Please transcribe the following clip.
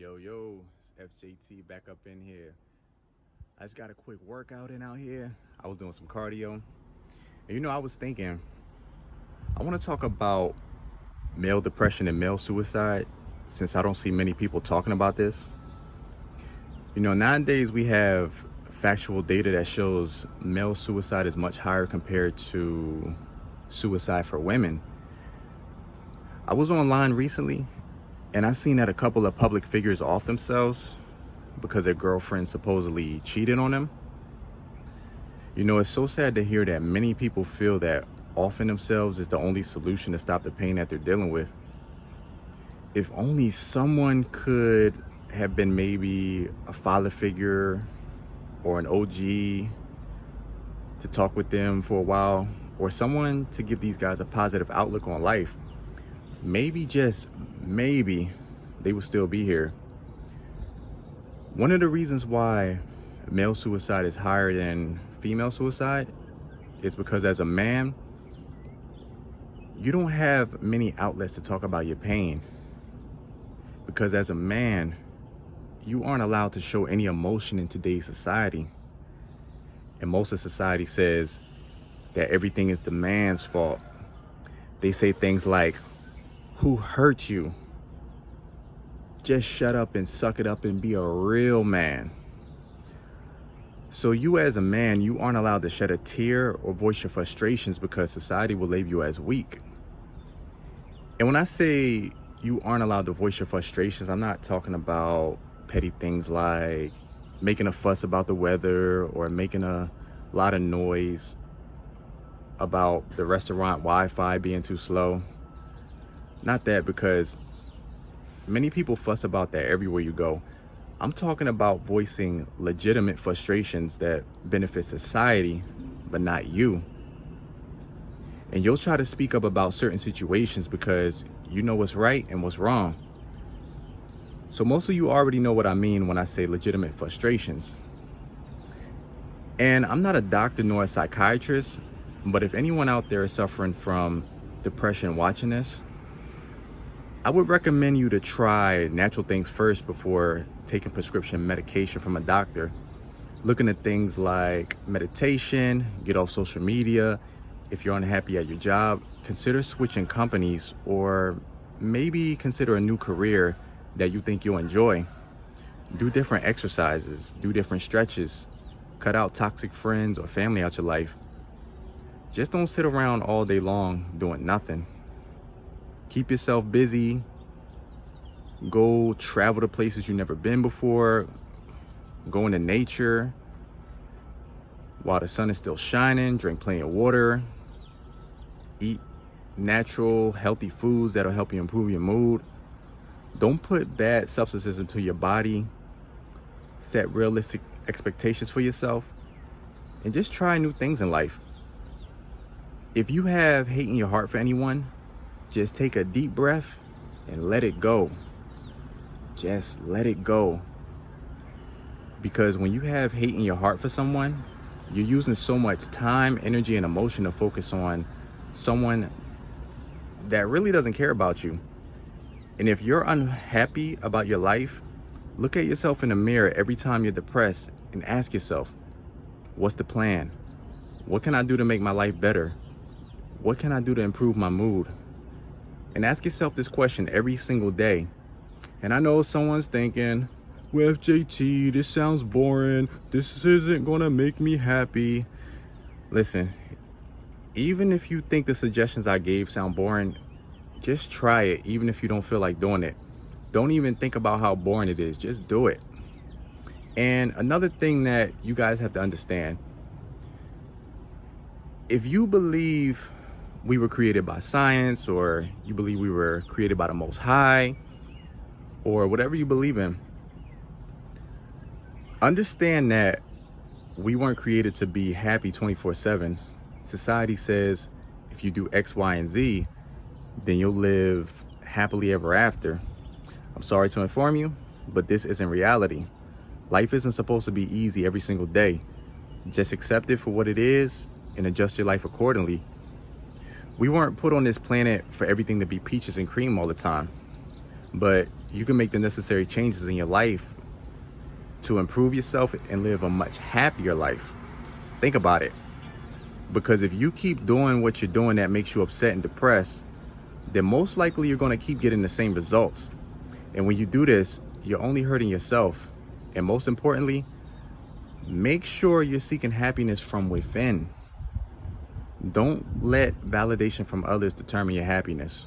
Yo, it's FJT back up in here. I just got a quick workout in out here. I was doing some cardio. And I was thinking, I want to talk about male depression and male suicide since I don't see many people talking about this. Nowadays we have factual data that shows male suicide is much higher compared to suicide for women. I was online recently and I seen that a couple of public figures off themselves because their girlfriend supposedly cheated on them. It's so sad to hear that many people feel that offing themselves is the only solution to stop the pain that they're dealing with. If only someone could have been maybe a father figure or an OG to talk with them for a while, or someone to give these guys a positive outlook on life, maybe, just maybe, they would still be here. One of the reasons why male suicide is higher than female suicide is because as a man, you don't have many outlets to talk about your pain. Because as a man, you aren't allowed to show any emotion in today's society. And most of society says that everything is the man's fault. They say things like, "Who hurt you? Just shut up and suck it up and be a real man." So you as a man, you aren't allowed to shed a tear or voice your frustrations because society will label you as weak. And when I say you aren't allowed to voice your frustrations, I'm not talking about petty things like making a fuss about the weather or making a lot of noise about the restaurant Wi-Fi being too slow. Not that, because many people fuss about that everywhere you go. I'm talking about voicing legitimate frustrations that benefit society, but not you. And you'll try to speak up about certain situations because you know what's right and what's wrong. So most of you already know what I mean when I say legitimate frustrations. And I'm not a doctor nor a psychiatrist, but if anyone out there is suffering from depression watching this, I would recommend you to try natural things first before taking prescription medication from a doctor. Looking at things like meditation, get off social media. If you're unhappy at your job, consider switching companies, or maybe consider a new career that you think you'll enjoy. Do different exercises, do different stretches, cut out toxic friends or family out your life. Just don't sit around all day long doing nothing. Keep yourself busy. Go travel to places you've never been before. Go into nature while the sun is still shining. Drink plenty of water. Eat natural, healthy foods that'll help you improve your mood. Don't put bad substances into your body. Set realistic expectations for yourself. And just try new things in life. If you have hate in your heart for anyone, just take a deep breath and let it go. Just let it go. Because when you have hate in your heart for someone, you're using so much time, energy, and emotion to focus on someone that really doesn't care about you. And if you're unhappy about your life, look at yourself in the mirror every time you're depressed and ask yourself, what's the plan? What can I do to make my life better? What can I do to improve my mood? And ask yourself this question every single day. And I know someone's thinking, well, FJT, this sounds boring. This isn't gonna make me happy. Listen, even if you think the suggestions I gave sound boring, just try it, even if you don't feel like doing it. Don't even think about how boring it is, just do it. And another thing that you guys have to understand, if you believe we were created by science, or you believe we were created by the Most High, or whatever you believe in, understand that we weren't created to be happy 24/7. Society says if you do X, Y, and Z, then you'll live happily ever after. I'm sorry to inform you, but this isn't reality. Life isn't supposed to be easy every single day. Just accept it for what it is and adjust your life accordingly. We weren't put on this planet for everything to be peaches and cream all the time. but you can make the necessary changes in your life to improve yourself and live a much happier life. Think about it. Because if you keep doing what you're doing that makes you upset and depressed, then most likely you're going to keep getting the same results. And when you do this, you're only hurting yourself. And most importantly, make sure you're seeking happiness from within. Don't let validation from others determine your happiness.